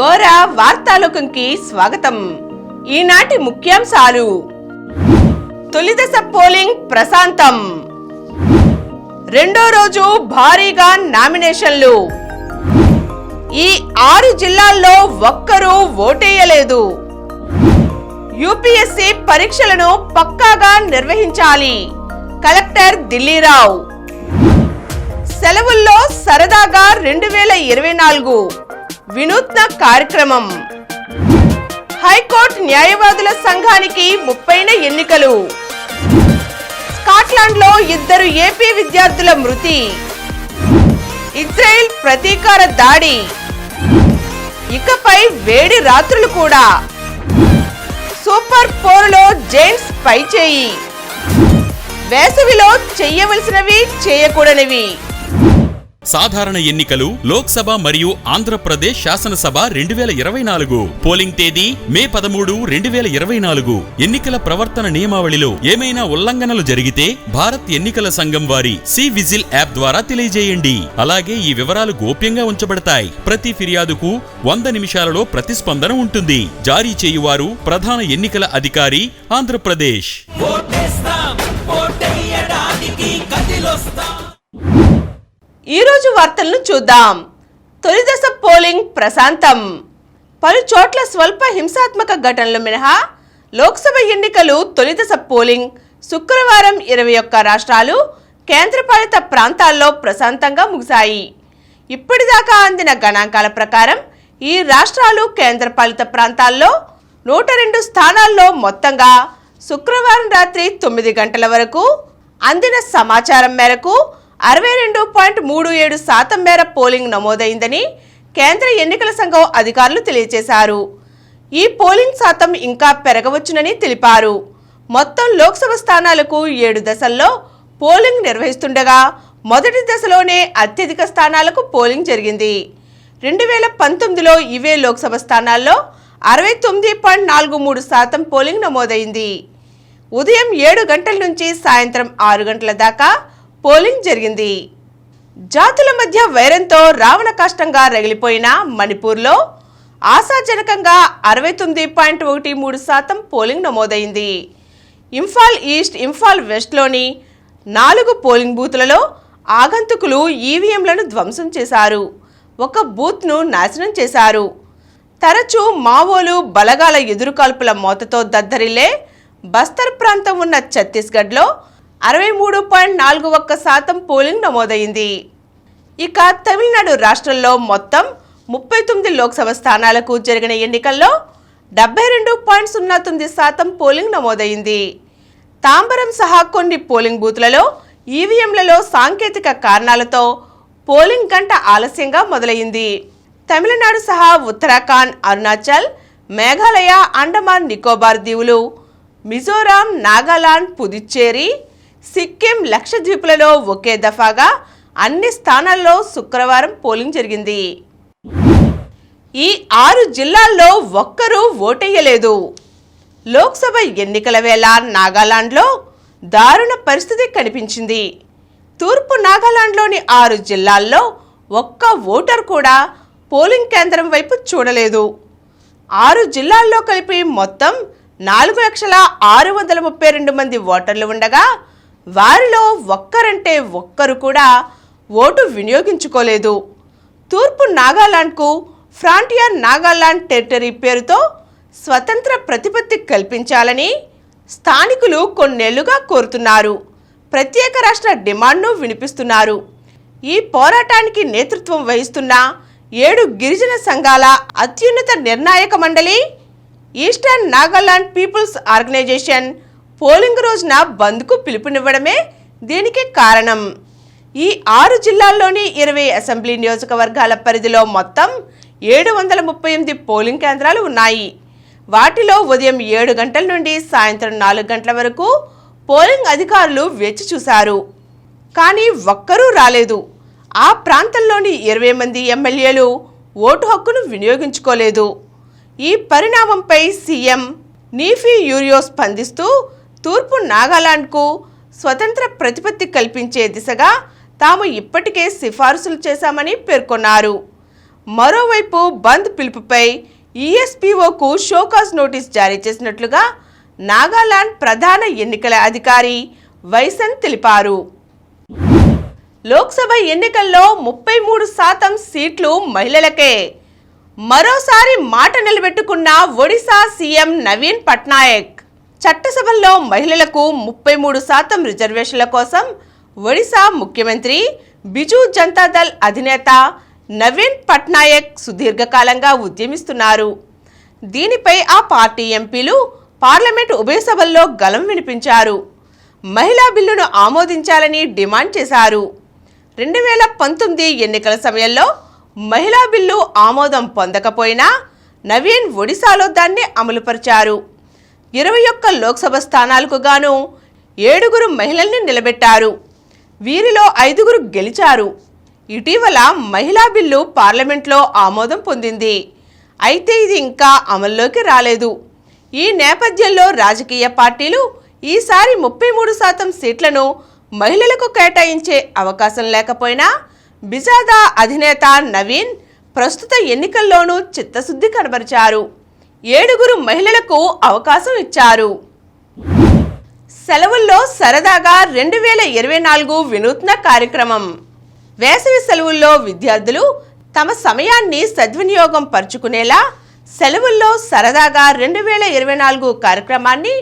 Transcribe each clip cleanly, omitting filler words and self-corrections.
గోర వార్తాలోకంకి స్వాగతం. ఈనాటి ముఖ్యాంశాలు: తొలి దశ పోలింగ్ ప్రశాంతం, రెండో రోజు భారీగా నామినేషన్లు. ఈ 6 జిల్లాల్లో ఒక్కరూ ఓటేయలేదు. యూపీఎస్సీ పరీక్షలను పక్కాగా నిర్వహించాలి, కలెక్టర్ ఢిల్లీరావు. సెలవుల్లో సరదాగా 2024 వినూత్న కార్యక్రమం. హైకోర్టు న్యాయవాదుల సంఘానికి 30న ఎన్నికలు. స్కాట్లాండ్లో 2 ఏపీ విద్యార్థుల మృతి. ఇజ్రాయెల్ ప్రతీకార దాడి. ఇకపై వేడి రాత్రులు కూడా. సూపర్ 4లో జైంట్స్ పైచేయి. వేసవిలో చెయ్యవలసినవి, చేయకూడనివి. సాధారణ ఎన్నికలు, లోక్సభ మరియు ఆంధ్రప్రదేశ్ శాసనసభ 2024. పోలింగ్ తేదీ మే 13, 2024. ఎన్నికల ప్రవర్తన నియమావళిలో ఏమైనా ఉల్లంఘనలు జరిగితే భారత్ ఎన్నికల సంఘం వారి సి విజిల్ యాప్ ద్వారా తెలియజేయండి. అలాగే ఈ వివరాలు గోప్యంగా ఉంచబడతాయి. ప్రతి ఫిర్యాదుకు 100 నిమిషాలలో ప్రతిస్పందన ఉంటుంది. జారీ చేయువారు ప్రధాన ఎన్నికల అధికారి, ఆంధ్రప్రదేశ్. ఈరోజు వార్తలను చూద్దాం. తొలి దశ పోలింగ్ ప్రశాంతం. పలు చోట్ల స్వల్ప హింసాత్మక ఘటనలు మినహా లోక్సభ ఎన్నికలు తొలి దశ పోలింగ్ శుక్రవారం 21 రాష్ట్రాలు, కేంద్రపాలిత ప్రాంతాల్లో ప్రశాంతంగా ముగిశాయి. ఇప్పటిదాకా అందిన గణాంకాల ప్రకారం ఈ రాష్ట్రాలు, కేంద్రపాలిత ప్రాంతాల్లో 102 స్థానాల్లో మొత్తంగా శుక్రవారం రాత్రి 9 గంటల వరకు అందిన సమాచారం మేరకు 62.37% మేర పోలింగ్ నమోదైందని కేంద్ర ఎన్నికల సంఘం అధికారులు తెలియజేశారు. ఈ పోలింగ్ శాతం ఇంకా పెరగవచ్చునని తెలిపారు. మొత్తం లోక్సభ స్థానాలకు 7 దశల్లో పోలింగ్ నిర్వహిస్తుండగా మొదటి దశలోనే అత్యధిక స్థానాలకు పోలింగ్ జరిగింది. 2019లో ఇవే లోక్సభ స్థానాల్లో 69.43% పోలింగ్ నమోదైంది. ఉదయం 7 గంటల నుంచి సాయంత్రం 6 గంటల దాకా పోలింగ్ జరిగింది. జాతుల మధ్య వైరంతో రావణ కష్టంగా రగిలిపోయిన మణిపూర్లో ఆశాజనకంగా 69.13% పోలింగ్ నమోదైంది. ఇంఫాల్ ఈస్ట్, ఇంఫాల్ వెస్ట్లోని 4 పోలింగ్ బూత్లలో ఆగంతుకులు ఈవీఎంలను ధ్వంసం చేశారు. ఒక బూత్ను నాశనం చేశారు. తరచూ మావోలు బలగాల ఎదురుకాల్పుల మోతతో దద్దరిల్లే బస్తర్ ప్రాంతం ఉన్న ఛత్తీస్గఢ్లో 63.41% పోలింగ్ నమోదైంది. ఇక తమిళనాడు రాష్ట్రంలో మొత్తం 39 లోక్సభ స్థానాలకు జరిగిన ఎన్నికల్లో 72.09% పోలింగ్ నమోదైంది. తాంబరం సహా కొన్ని పోలింగ్ బూత్లలో ఈవీఎంలలో సాంకేతిక కారణాలతో పోలింగ్ గంట ఆలస్యంగా మొదలైంది. తమిళనాడు సహా ఉత్తరాఖండ్, అరుణాచల్, మేఘాలయ, అండమాన్ నికోబార్ దీవులు, మిజోరాం, నాగాలాండ్, పుదుచ్చేరి, సిక్కిం, లక్షద్వీప్లలో ఒకే దఫాగా అన్ని స్థానాల్లో శుక్రవారం పోలింగ్ జరిగింది. ఈ 6 జిల్లాల్లో ఒక్కరూ ఓటేయలేదు. లోక్సభ ఎన్నికల వేళ నాగాలాండ్లో దారుణ పరిస్థితి కనిపించింది. తూర్పు నాగాలాండ్లోని 6 జిల్లాల్లో ఒక్క ఓటర్ కూడా పోలింగ్ కేంద్రం వైపు చూడలేదు. 6 జిల్లాల్లో కలిపి మొత్తం 4,632,000 మంది ఓటర్లు ఉండగా వారిలో ఒక్కరంటే ఒక్కరు కూడా ఓటు వినియోగించుకోలేదు. తూర్పు నాగాలాండ్కు ఫ్రాంటియర్ నాగాలాండ్ టెరిటరీ పేరుతో స్వతంత్ర ప్రతిపత్తి కల్పించాలని స్థానికులు కొన్నేళ్లుగా కోరుతున్నారు. ప్రత్యేక రాష్ట్ర డిమాండ్ను వినిపిస్తున్నారు. ఈ పోరాటానికి నేతృత్వం వహిస్తున్న 7 గిరిజన సంఘాల అత్యున్నత నిర్ణాయక మండలి Eastern Nagaland People's Organisation polling రోజున బంద్కు పిలుపునివ్వడమే దీనికి కారణం. ఈ 6 జిల్లాల్లోని 20 అసెంబ్లీ నియోజకవర్గాల పరిధిలో మొత్తం 738 పోలింగ్ కేంద్రాలు ఉన్నాయి. వాటిలో ఉదయం 7 గంటల నుండి సాయంత్రం 4 గంటల వరకు పోలింగ్ అధికారులు వేచి చూశారు. కానీ ఒక్కరూ రాలేదు. ఆ ప్రాంతంలోని 20 మంది ఎమ్మెల్యేలు ఓటు హక్కును వినియోగించుకోలేదు. ఈ పరిణామంపై సీఎం నీఫీ యూరియో స్పందిస్తూ తూర్పు నాగాలాండ్కు స్వతంత్ర ప్రతిపత్తి కల్పించే దిశగా తాము ఇప్పటికే సిఫారసులు చేశామని పేర్కొన్నారు. మరోవైపు బంద్ పిలుపుపై ఈఎస్పీఓకు షోకాజ్ నోటీస్ జారీ చేసినట్లుగా నాగాలాండ్ ప్రధాన ఎన్నికల అధికారి వైసన్ తెలిపారు. లోక్సభ ఎన్నికల్లో 33% సీట్లు మహిళలకే. మరోసారి మాట నిలబెట్టుకున్న ఒడిశా సీఎం నవీన్ పట్నాయక్. చట్టసభల్లో మహిళలకు 33% రిజర్వేషన్ల కోసం ఒడిశా ముఖ్యమంత్రి బిజు జనతాదళ్ అధినేత నవీన్ పట్నాయక్ సుదీర్ఘకాలంగా ఉద్యమిస్తున్నారు. దీనిపై ఆ పార్టీ ఎంపీలు పార్లమెంటు ఉభయ సభల్లో గళం వినిపించారు. మహిళా బిల్లును ఆమోదించాలని డిమాండ్ చేశారు. 2019 ఎన్నికల సమయంలో మహిళా బిల్లు ఆమోదం పొందకపోయినా నవీన్ ఒడిశాలో దాన్ని అమలుపరిచారు. 21 లోక్సభ స్థానాలకు గాను 7 మహిళల్ని నిలబెట్టారు. వీరిలో 5 గెలిచారు. ఇటీవల మహిళా బిల్లు పార్లమెంట్లో ఆమోదం పొందింది. అయితే ఇది ఇంకా అమల్లోకి రాలేదు. ఈ నేపథ్యంలో రాజకీయ పార్టీలు ఈసారి 33% సీట్లను మహిళలకు కేటాయించే అవకాశం లేకపోయినా బిజాదా అధినేత నవీన్ ప్రస్తుత ఎన్నికల్లోనూ చిత్తశుద్ధి కనబరిచారు. 7 మహిళలకు అవకాశం ఇచ్చారు. సెలవుల్లో సరదాగా 2024 వినూత్న కార్యక్రమం. వేసవి సెలవుల్లో విద్యార్థులు తమ సమయాన్ని సద్వినియోగం పరుచుకునేలా సెలవుల్లో సరదాగా 2024 కార్యక్రమాన్ని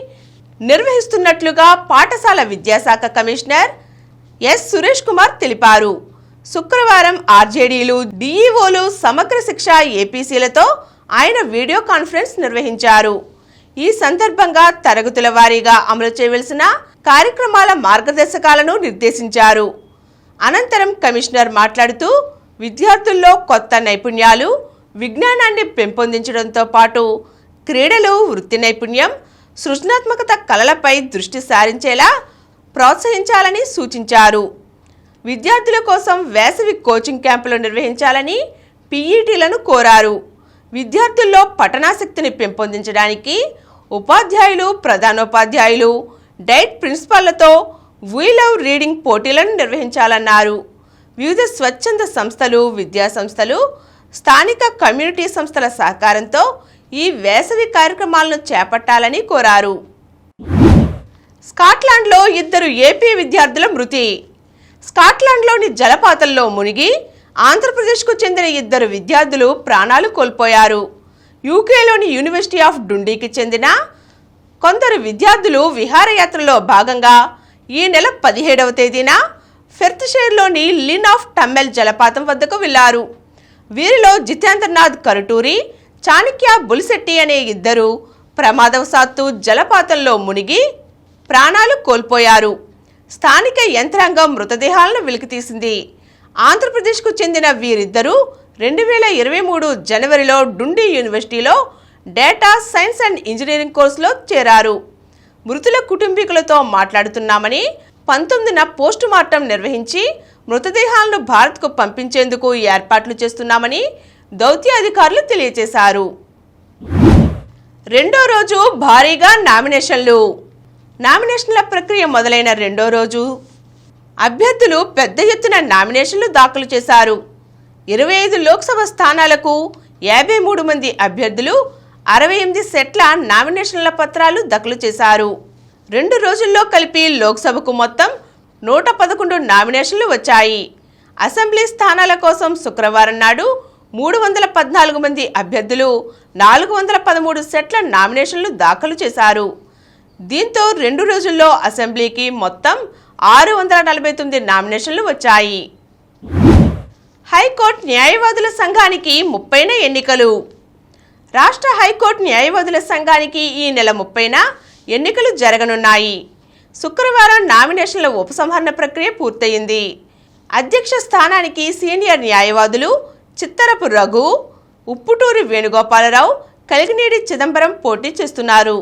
నిర్వహిస్తున్నట్లుగా పాఠశాల విద్యాశాఖ కమిషనర్ ఎస్ సురేష్ కుమార్ తెలిపారు. శుక్రవారం ఆర్జేడీలు, డిఈఓలు, సమగ్ర శిక్ష ఏపీసీలతో ఆయన వీడియో కాన్ఫరెన్స్ నిర్వహించారు. ఈ సందర్భంగా తరగతుల వారీగా అమలు చేయవలసిన కార్యక్రమాల మార్గదర్శకాలను నిర్దేశించారు. అనంతరం కమిషనర్ మాట్లాడుతూ విద్యార్థుల్లో కొత్త నైపుణ్యాలు, విజ్ఞానాన్ని పెంపొందించడంతో పాటు క్రీడలు, వృత్తి నైపుణ్యం, సృజనాత్మకత కళలపై దృష్టి సారించేలా ప్రోత్సహించాలని సూచించారు. విద్యార్థుల కోసం వేసవి కోచింగ్ క్యాంపులు నిర్వహించాలని పీఈటీలను కోరారు. విద్యార్థుల్లో పఠనాసక్తిని పెంపొందించడానికి ఉపాధ్యాయులు, ప్రధానోపాధ్యాయులు, డైట్ ప్రిన్సిపాళ్లతో వీ లవ్ రీడింగ్ పోటీలను నిర్వహించాలన్నారు. వివిధ స్వచ్ఛంద సంస్థలు, విద్యా సంస్థలు, స్థానిక కమ్యూనిటీ సంస్థల సహకారంతో ఈ వేసవి కార్యక్రమాలను చేపట్టాలని కోరారు. స్కాట్లాండ్లో 2 ఏపీ విద్యార్థుల మృతి. స్కాట్లాండ్లోని జలపాతంలో మునిగి ఆంధ్రప్రదేశ్కు చెందిన 2 విద్యార్థులు ప్రాణాలు కోల్పోయారు. యూకేలోని యూనివర్సిటీ ఆఫ్ డుండీకి చెందిన కొందరు విద్యార్థులు విహారయాత్రలో భాగంగా ఈ నెల 17వ తేదీన ఫెర్త్షైర్లోని లిన్ ఆఫ్ టమ్మెల్ జలపాతం వద్దకు వెళ్లారు. వీరిలో జితేంద్రనాథ్ కరుటూరి, చాణక్య బుల్శెట్టి అనే 2 ప్రమాదవశాత్తు జలపాతంలో మునిగి ప్రాణాలు కోల్పోయారు. స్థానిక యంత్రాంగం మృతదేహాలను వెలికితీసింది. ఆంధ్రప్రదేశ్కు చెందిన వీరిద్దరూ 2023 జనవరిలో డుండీ యూనివర్సిటీలో డేటా సైన్స్ అండ్ ఇంజనీరింగ్ కోర్సులో చేరారు. మృతుల కుటుంబీకులతో మాట్లాడుతున్నామని, 19న పోస్టు మార్టం నిర్వహించి మృతదేహాలను భారత్కు పంపించేందుకు ఏర్పాట్లు చేస్తున్నామని దౌత్య అధికారులు తెలియజేశారు. రెండో రోజు భారీగా నామినేషన్లు. నామినేషన్ల ప్రక్రియ మొదలైన రెండో రోజు అభ్యర్థులు పెద్ద ఎత్తున నామినేషన్లు దాఖలు చేశారు. 25 లోక్సభ స్థానాలకు 53 మంది అభ్యర్థులు 68 సెట్ల నామినేషన్ల పత్రాలు దాఖలు చేశారు. 2 రోజుల్లో కలిపి లోక్సభకు మొత్తం 111 నామినేషన్లు వచ్చాయి. అసెంబ్లీ స్థానాల కోసం శుక్రవారం నాడు 314 మంది అభ్యర్థులు 413 సెట్ల నామినేషన్లు దాఖలు చేశారు. దీంతో 2 రోజుల్లో అసెంబ్లీకి మొత్తం 649 నామినేషన్లు వచ్చాయి. హైకోర్టు న్యాయవాదుల సంఘానికి 30న ఎన్నికలు. రాష్ట్ర హైకోర్టు న్యాయవాదుల సంఘానికి ఈ నెల 30న ఎన్నికలు జరగనున్నాయి. శుక్రవారం నామినేషన్ల ఉపసంహరణ ప్రక్రియ పూర్తయింది. అధ్యక్ష స్థానానికి సీనియర్ న్యాయవాదులు చిత్తరపు రఘు, ఉప్పుటూరి వేణుగోపాలరావు, కలిగినేడి చిదంబరం పోటీ చేస్తున్నారు.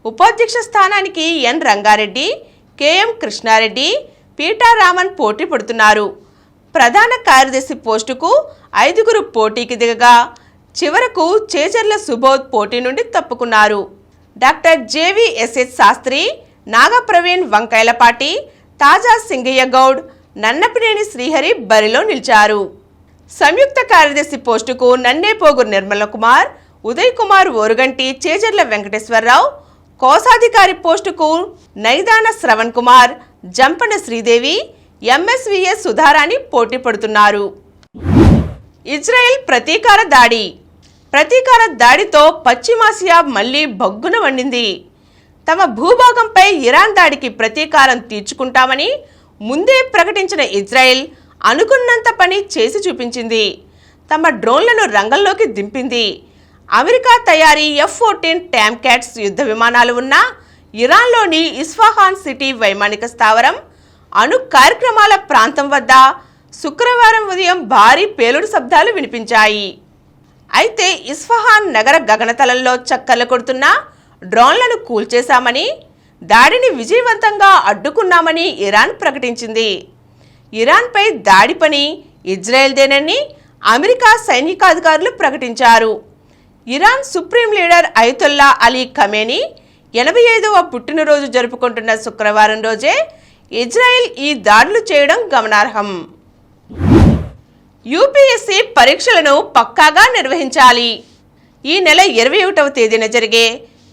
ఉపాధ్యక్ష స్థానానికి ఎన్ రంగారెడ్డి, కెఎం కృష్ణారెడ్డి, పీటారామన్ పోటీ పడుతున్నారు. ప్రధాన కార్యదర్శి పోస్టుకు 5 పోటీకి దిగగా చివరకు చేజర్ల సుబోధ్ పోటీ నుండి తప్పుకున్నారు. డాక్టర్ జేవీఎస్హెచ్ శాస్త్రి, నాగప్రవీణ్ వంకైలపాటి, తాజా సింగయ్య గౌడ్, నన్నపినేని శ్రీహరి బరిలో నిలిచారు. సంయుక్త కార్యదర్శి పోస్టుకు నన్నేపోగు నిర్మల కుమార్, ఉదయ్ కుమార్ ఓరుగంటి, చేజర్ల వెంకటేశ్వరరావు, కోశాధికారి పోస్టుకు నైదాన శ్రవణ్ కుమార్, జంపన శ్రీదేవి, ఎంఎస్విఎస్ సుధారాణి పోటీ పడుతున్నారు. ఇజ్రాయెల్ ప్రతీకార దాడితో పశ్చిమాసియా మళ్లీ భగ్గున వండింది. తమ భూభాగంపై ఇరాన్ దాడికి ప్రతీకారం తీర్చుకుంటామని ముందే ప్రకటించిన ఇజ్రాయెల్ అనుకున్నంత పని చేసి చూపించింది. తమ డ్రోన్లను రంగంలోకి దింపింది. అమెరికా తయారీ F-14 ట్యాంక్యాట్స్ యుద్ధ విమానాలు ఉన్న ఇరాన్లోని ఇస్ఫహాన్ సిటీ వైమానిక స్థావరం, అణు కార్యక్రమాల ప్రాంతం వద్ద శుక్రవారం ఉదయం భారీ పేలుడు శబ్దాలు వినిపించాయి. అయితే ఇస్ఫహాన్ నగర గగనతలంలో చక్కర్లు కొడుతున్న డ్రోన్లను కూల్చేశామని, దాడిని విజయవంతంగా అడ్డుకున్నామని ఇరాన్ ప్రకటించింది. ఇరాన్పై దాడి పని ఇజ్రాయెల్దేనని అమెరికా సైనికాధికారులు ప్రకటించారు. Iran supreme leader Ayatollah Ali Khamenei 85వ పుట్టినరోజు జరుపుకుంటున్న శుక్రవారం రోజే ఇజ్రాయెల్ ఈ దాడులు చేయడం గమనార్హం. యూపీఎస్సీ పరీక్షలను పక్కాగా నిర్వహించాలి. ఈ నెల 21వ తేదీన జరిగే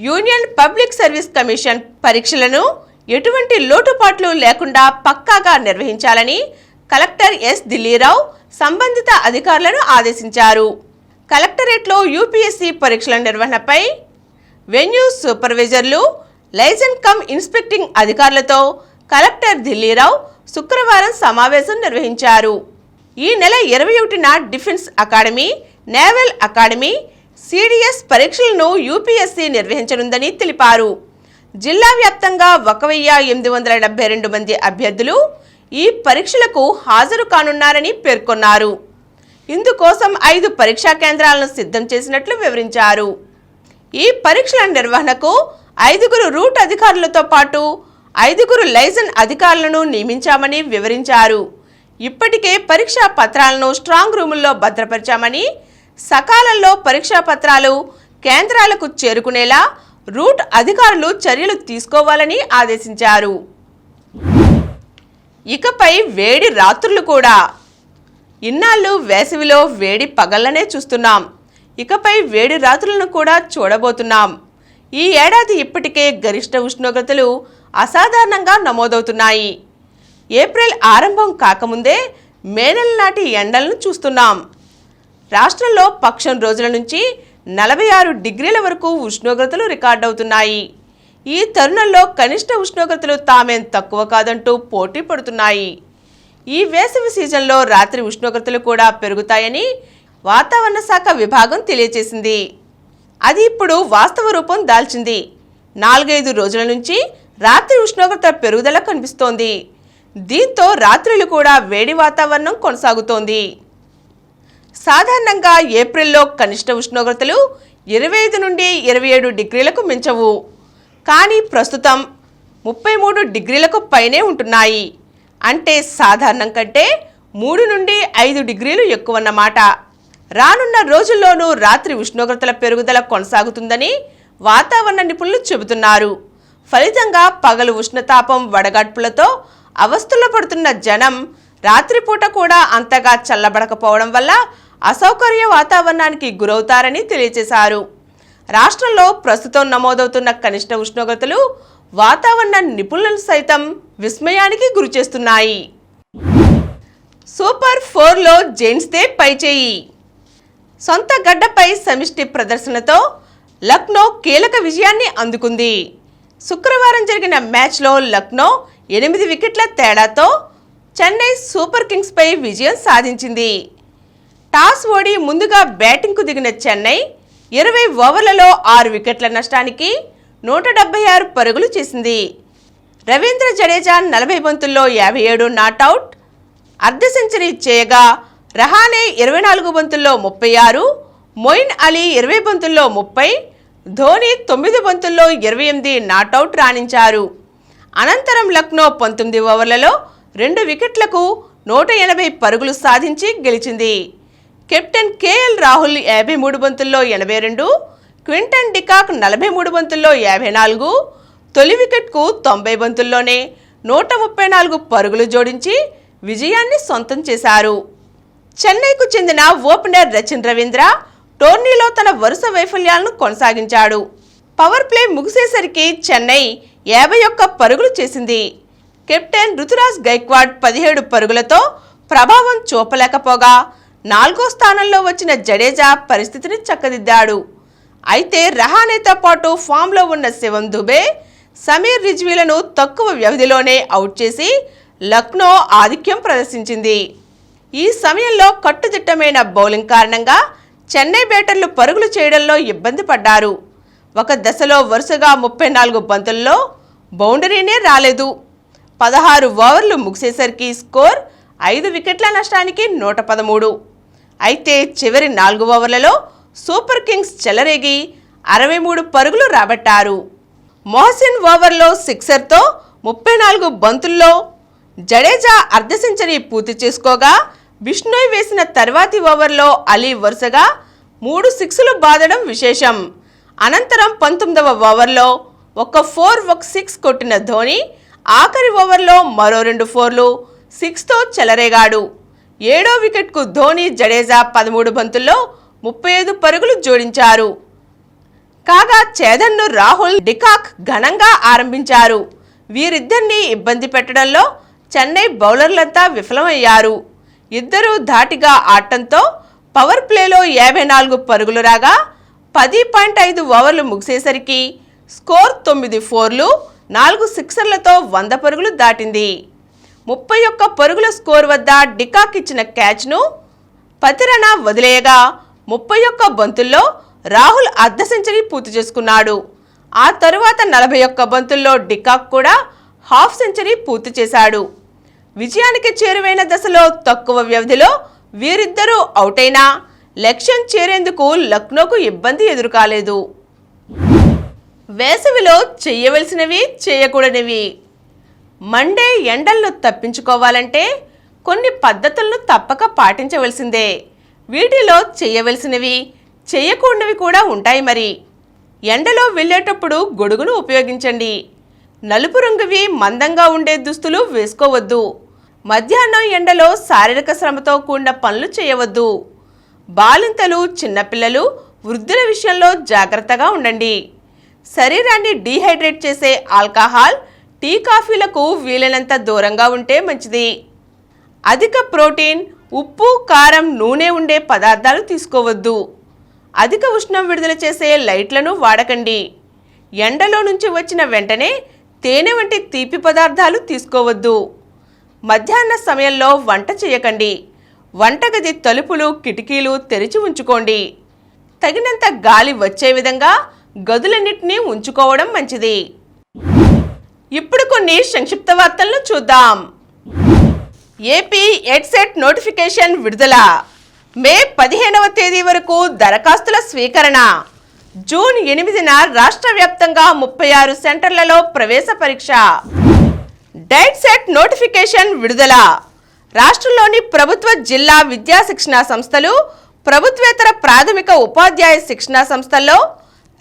యూనియన్ పబ్లిక్ సర్వీస్ కమిషన్ పరీక్షలను ఎటువంటి లోటుపాట్లు లేకుండా పక్కాగా నిర్వహించాలని కలెక్టర్ ఎస్ దిల్లీరావు సంబంధిత అధికారులను ఆదేశించారు. కలెక్టరేట్లో యూపీఎస్సీ పరీక్షల నిర్వహణపై వెన్యూ సూపర్వైజర్లు, లైసెన్స్ కమ్ ఇన్స్పెక్టింగ్ అధికారులతో కలెక్టర్ దిల్లీరావు శుక్రవారం సమావేశం నిర్వహించారు. ఈ నెల 21న defence academy, naval academy, CDS పరీక్షలను యూపీఎస్సీ నిర్వహించనుందని తెలిపారు. జిల్లా వ్యాప్తంగా 1872 మంది అభ్యర్థులు ఈ పరీక్షలకు హాజరు కానున్నారని పేర్కొన్నారు. ఇందుకోసం 5 పరీక్షా కేంద్రాలను సిద్ధం చేసినట్లు వివరించారు. ఈ పరీక్షల నిర్వహణకు 5 రూట్ అధికారులతో పాటు 5 లైసెన్స్ అధికారులను నియమించామని వివరించారు. ఇప్పటికే పరీక్షా పత్రాలను స్ట్రాంగ్ రూముల్లో భద్రపరిచామని, సకాలంలో పరీక్షా పత్రాలు కేంద్రాలకు చేరుకునేలా రూట్ అధికారులు చర్యలు తీసుకోవాలని ఆదేశించారు. ఇకపై వేడి రాత్రులు కూడా. ఇన్నాళ్ళు వేసవిలో వేడి పగళ్లనే చూస్తున్నాం. ఇకపై వేడి రాత్రులను కూడా చూడబోతున్నాం. ఈ ఏడాది ఇప్పటికే గరిష్ట ఉష్ణోగ్రతలు అసాధారణంగా నమోదవుతున్నాయి. ఏప్రిల్ ఆరంభం కాకముందే మే నెల నాటి ఎండలను చూస్తున్నాం. రాష్ట్రంలో పక్షం రోజుల నుంచి 46 డిగ్రీల వరకు ఉష్ణోగ్రతలు రికార్డవుతున్నాయి. ఈ తరుణంలో కనిష్ట ఉష్ణోగ్రతలు తామేం తక్కువ కాదంటూ పోటీ పడుతున్నాయి. ఈ వేసవి సీజన్లో రాత్రి ఉష్ణోగ్రతలు కూడా పెరుగుతాయని వాతావరణ శాఖ విభాగం తెలియజేసింది. అది ఇప్పుడు వాస్తవ రూపం దాల్చింది. 4-5 రోజుల నుంచి రాత్రి ఉష్ణోగ్రత పెరుగుదల కనిపిస్తోంది. దీంతో రాత్రులు కూడా వేడి వాతావరణం కొనసాగుతోంది. సాధారణంగా ఏప్రిల్లో కనిష్ట ఉష్ణోగ్రతలు 25 నుండి 27 డిగ్రీలకు మించవు. కానీ ప్రస్తుతం 33 డిగ్రీలకు పైనే ఉంటున్నాయి. అంటే సాధారణం కంటే 3 నుండి 5 డిగ్రీలు ఎక్కువన్నమాట. రానున్న రోజుల్లోనూ రాత్రి ఉష్ణోగ్రతల పెరుగుదల కొనసాగుతుందని వాతావరణ నిపుణులు చెబుతున్నారు. ఫలితంగా పగలు ఉష్ణతాపం వడగడ్పులతో అవస్థలు పడుతున్న జనం రాత్రిపూట కూడా అంతగా చల్లబడకపోవడం వల్ల అసౌకర్య వాతావరణానికి గురవుతారని తెలియజేశారు. రాష్ట్రంలో ప్రస్తుతం నమోదవుతున్న కనిష్ట ఉష్ణోగ్రతలు వాతావరణ నిపుణులను సైతం విస్మయానికి గురిచేస్తున్నాయి. సూపర్ 4లో జెయింట్స్దే పైచేయి. సొంత గడ్డపై సమిష్టి ప్రదర్శనతో లక్నో కీలక విజయాన్ని అందుకుంది. శుక్రవారం జరిగిన మ్యాచ్లో లక్నో 8 వికెట్ల తేడాతో చెన్నై సూపర్ కింగ్స్పై విజయం సాధించింది. టాస్ ఓడి ముందుగా బ్యాటింగ్కు దిగిన చెన్నై 20 ఓవర్లలో 6 వికెట్ల నష్టానికి 176 పరుగులు చేసింది. రవీంద్ర జడేజా 40 బంతుల్లో 57 నాటౌట్, అర్ధ సెంచరీ చేయగా రహానే 24 బంతుల్లో 36, మొయిన్ అలీ 20 బంతుల్లో 30, ధోని 9 బంతుల్లో 28 నాటౌట్ రాణించారు. అనంతరం లక్నో 19 ఓవర్లలో 2 వికెట్లకు 180 పరుగులు సాధించి గెలిచింది. కెప్టెన్ కేఎల్ రాహుల్ 53 బంతుల్లో 82, క్వింటన్ డికాక్ 43 బంతుల్లో 54, తొలి వికెట్కు 90 బంతుల్లోనే 134 పరుగులు జోడించి విజయాన్ని సొంతం చేశారు. చెన్నైకు చెందిన ఓపెనర్ రచిన్ రవీంద్ర టోర్నీలో తన వరుస వైఫల్యాలను కొనసాగించాడు. పవర్ ప్లే ముగిసేసరికి చెన్నై 51 పరుగులు చేసింది. కెప్టెన్ రుతురాజ్ గైక్వాడ్ 17 పరుగులతో ప్రభావం చూపలేకపోగా 4వ స్థానంలో వచ్చిన జడేజా పరిస్థితిని చక్కదిద్దాడు. అయితే రహానేతో పాటు ఫామ్లో ఉన్న శివం దుబే, సమీర్ రిజ్వీలను తక్కువ వ్యవధిలోనే అవుట్ చేసి లక్నో ఆధిక్యం ప్రదర్శించింది. ఈ సమయంలో కట్టుదిట్టమైన బౌలింగ్ కారణంగా చెన్నై బ్యాటర్లు పరుగులు చేయడంలో ఇబ్బంది పడ్డారు. ఒక దశలో వరుసగా 34 బంతుల్లో బౌండరీనే రాలేదు. 16 ఓవర్లు ముగిసేసరికి స్కోర్ 5 వికెట్ల నష్టానికి 113. అయితే చివరి 4 ఓవర్లలో సూపర్ కింగ్స్ చెలరేగి 63 పరుగులు రాబట్టారు. మొహసిన్ ఓవర్లో సిక్సర్తో 34 బంతుల్లో జడేజా అర్ధ సెంచరీ పూర్తి చేసుకోగా, బిష్నోయ్ వేసిన తర్వాతి ఓవర్లో అలీ వరుసగా 3 సిక్స్లు బాదడం విశేషం. అనంతరం 19వ ఓవర్లో ఒక 4 ఒక 6 కొట్టిన ధోని ఆఖరి ఓవర్లో మరో 2 4లు 6తో చెలరేగాడు. 7వ వికెట్కు ధోని, జడేజా 13 బంతుల్లో 35 పరుగులు జోడించారు. కాగా ఛేదన్ను రాహుల్, డికాక్ ఘనంగా ఆరంభించారు. వీరిద్దరినీ ఇబ్బంది పెట్టడంలో చెన్నై బౌలర్లంతా విఫలమయ్యారు. ఇద్దరూ ధాటిగా ఆడటంతో పవర్ ప్లేలో 54 పరుగులు రాగా 10.5 ఓవర్లు ముగిసేసరికి స్కోర్ 9 4లు 4 సిక్సర్లతో 100 పరుగులు దాటింది. 31 పరుగుల స్కోర్ వద్ద డికాక్ ఇచ్చిన క్యాచ్ను పతిరణ వదిలేయగా 31 బంతుల్లో రాహుల్ అర్ధ సెంచరీ పూర్తి చేసుకున్నాడు. ఆ తరువాత 41 బంతుల్లో డికాక్ కూడా హాఫ్ సెంచరీ పూర్తి చేశాడు. విజయానికి చేరువైన దశలో తక్కువ వ్యవధిలో వీరిద్దరూ అవుటైనా లక్ష్యం చేరేందుకు లక్నోకు ఇబ్బంది ఎదురుకాలేదు. వేసవిలో చేయవలసినవి, చేయకూడనివి. మండే ఎండలను తప్పించుకోవాలంటే కొన్ని పద్ధతులను తప్పక పాటించవలసిందే. వీటిలో చేయవలసినవి, చేయకూడనివి కూడా ఉంటాయి. మరి ఎండలో వెళ్ళేటప్పుడు గొడుగును ఉపయోగించండి. నలుపు రంగువి మందంగా ఉండే దుస్తులు వేసుకోవద్దు. మధ్యాహ్నం ఎండలో శారీరక శ్రమతో కూడిన పనులు చేయవద్దు. బాలింతలు, చిన్నపిల్లలు, వృద్ధుల విషయంలో జాగ్రత్తగా ఉండండి. శరీరాన్ని డీహైడ్రేట్ చేసే ఆల్కహాల్, టీ, కాఫీలకు వీలైనంత దూరంగా ఉంటే మంచిది. అధిక ప్రోటీన్, ఉప్పు, కారం, నూనె ఉండే పదార్థాలు తీసుకోవద్దు. అధిక ఉష్ణం విడుదల చేసే లైట్లను వాడకండి. ఎండలో నుంచి వచ్చిన వెంటనే తేనె వంటి తీపి పదార్థాలు తీసుకోవద్దు. మధ్యాహ్న సమయంలో వంట చేయకండి. వంటగది తలుపులు, కిటికీలు తెరిచి ఉంచుకోండి. తగినంత గాలి వచ్చే విధంగా గదులన్నింటినీ ఉంచుకోవడం మంచిది. ఇప్పుడు కొన్ని సంక్షిప్త వార్తలను చూద్దాం. ఏపీ ఎడ్సెట్ నోటిఫికేషన్ విడుదల. మే 15వ తేదీ వరకు దరఖాస్తుల స్వీకరణ. జూన్ 8న రాష్ట్ర వ్యాప్తంగా 36 సెంటర్లలో ప్రవేశ పరీక్ష. డైట్ సెట్ నోటిఫికేషన్ విడుదల. రాష్ట్రంలోని ప్రభుత్వ జిల్లా విద్యా శిక్షణా సంస్థలు, ప్రభుత్వేతర ప్రాథమిక ఉపాధ్యాయ శిక్షణా సంస్థల్లో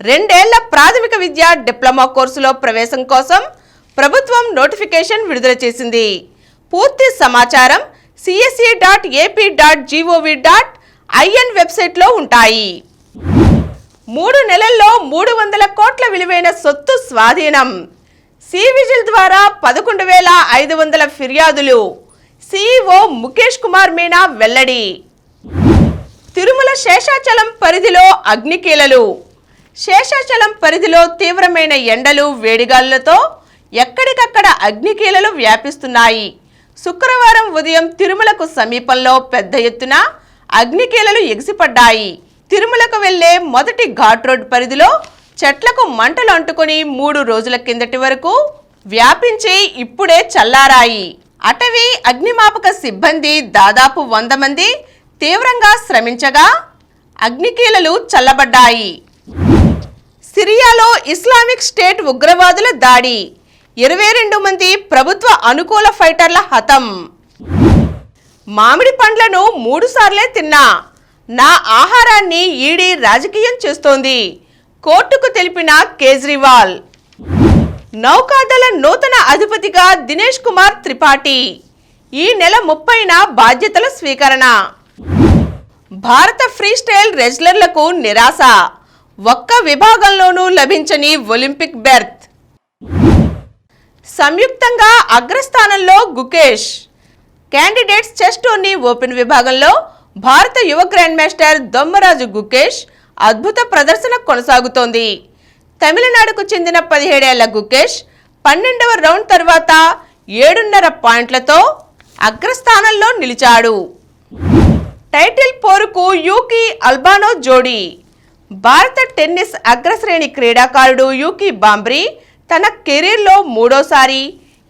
2 ఏళ్ల ప్రాథమిక విద్యా డిప్లొమా కోర్సులో ప్రవేశం కోసం ప్రభుత్వం నోటిఫికేషన్ విడుదల చేసింది. పూర్తి సమాచారం cse.ap.gov.in వెబ్సైట్లో ఉంటాయి. 3 నెలల్లో 300 కోట్ల విలువైన సొత్తు స్వాధీనం. సి విజిల్ ద్వారా 11,500 ఫిర్యాదులు. సిఇఓ ముఖేష్ కుమార్ మీనా వెల్లడి. తిరుమల శేషాచలం పరిధిలో అగ్నికీలలు. శేషాచలం పరిధిలో తీవ్రమైన ఎండలు, వేడిగాలులతో ఎక్కడికక్కడ అగ్నికీలలు వ్యాపిస్తున్నాయి. శుక్రవారం ఉదయం తిరుమలకు సమీపంలో పెద్ద ఎత్తున అగ్నికీలలు ఎగిసిపడ్డాయి. తిరుమలకు వెళ్లే మొదటి ఘాట్ రోడ్ పరిధిలో చెట్లకు మంటలు అంటుకొని 3 రోజుల కిందటి వరకు వ్యాపించి ఇప్పుడే చల్లారాయి. అటవీ అగ్నిమాపక సిబ్బంది దాదాపు 100 మంది తీవ్రంగా శ్రమించగా అగ్నికీలలు చల్లబడ్డాయి. సిరియాలో ఇస్లామిక్ స్టేట్ ఉగ్రవాదుల దాడి. 22 మంది ప్రభుత్వ అనుకూల ఫైటర్ల హతం. మామిడి పండ్లను 3 సార్లే తిన్నా. నా ఆహారాన్ని ఈడీ రాజకీయం చేస్తోంది. కోర్టుకు తెలిపిన కేజ్రీవాల్. నౌకాదళ నూతన అధిపతిగా దినేష్ కుమార్ త్రిపాఠి. ఈ నెల 30న బాధ్యతల స్వీకరణ. భారత ఫ్రీస్టైల్ రెజ్లర్లకు నిరాశ, ఒక్క విభాగంలోనూ లభించని ఒలింపిక్ బెర్త్. సంయుక్తంగా అగ్రస్థానంలో Gukesh. Candidates chess tourney open విభాగంలో భారత యువ గ్రాండ్ మాస్టర్ దొమ్మరాజు గుకేష్ అద్భుత ప్రదర్శన కొనసాగుతోంది. తమిళనాడుకు చెందిన 17 ఏళ్ల గుకేష్ 12వ రౌండ్ తర్వాత 7.5 పాయింట్లతో అగ్రస్థానంలో నిలిచాడు. టైటిల్ పోరుకు యూకీ అల్బానో జోడీ. భారత టెన్నిస్ అగ్రశ్రేణి క్రీడాకారుడు యూకీ బాంబ్రీ తన కెరీర్లో మూడోసారి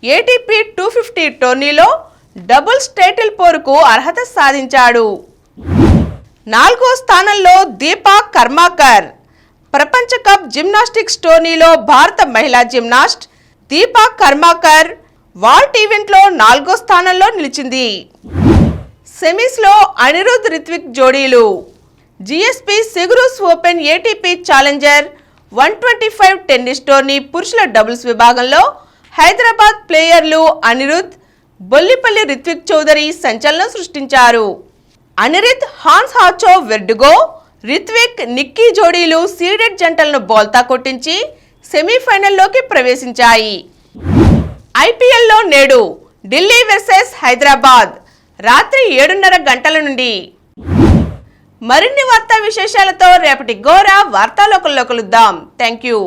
ఏటీపీ 250 టోర్నీలో డబుల్స్ టైటిల్ పోరుకు అర్హత సాధించాడు. 4వ స్థానంలో దీపా కర్మాకర్. ప్రపంచ కప్ జిమ్నాస్టిక్స్ టోర్నీలో భారత మహిళా జిమ్నాస్ట్ దీపా కర్మాకర్ వాల్ట్ ఈవెంట్లో 4వ స్థానంలో నిలిచింది. సెమీస్లో అనిరుద్ రిత్విక్ జోడీలు. జిఎస్పి సిగురూస్ open ATP challenger 125 tennis tourney పురుషుల డబుల్స్ విభాగంలో హైదరాబాద్ ప్లేయర్లు అనిరుద్, బొల్లిపల్లి రిత్విక్ చౌదరి సంచలనం సృష్టించారు. Anirudh Hans Hach Verdugo, Rithvik Niki జోడీలు సీడెడ్ జంటలను బోల్తా కొట్టించి సెమీఫైనల్లోకి ప్రవేశించాయి. ఐపీఎల్లో నేడు ఢిల్లీ వర్సెస్ హైదరాబాద్ రాత్రి 7:30 గంటల నుండి. మరిన్ని వార్తా విశేషాలతో రేపటి గోరా వార్తాలోకంలో కలుద్దాం. Thank you.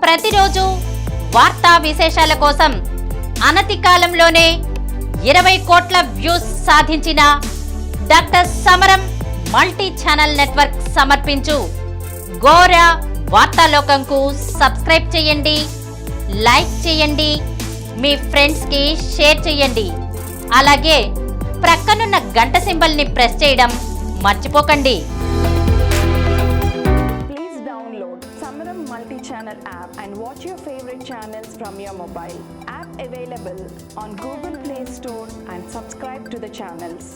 ప్రతిరోజు వార్తా విశేషాల కోసం అనతి కాలంలోనే 20 కోట్ల వ్యూస్ సాధించిన డాక్టర్ సమరం మల్టీ ఛానల్ నెట్వర్క్ సమర్పించు గోరా వార్తాలోకంకు సబ్స్క్రైబ్ చేయండి, లైక్ చేయండి, మీ ఫ్రెండ్స్కి షేర్ చేయండి. అలాగే ప్రక్కనున్న గంట సింబల్ని ప్రెస్ చేయడం మర్చిపోకండి. Please download Samaram multi-channel app and watch your favorite channels from your mobile. App available on Google Play Store and subscribe to the channels.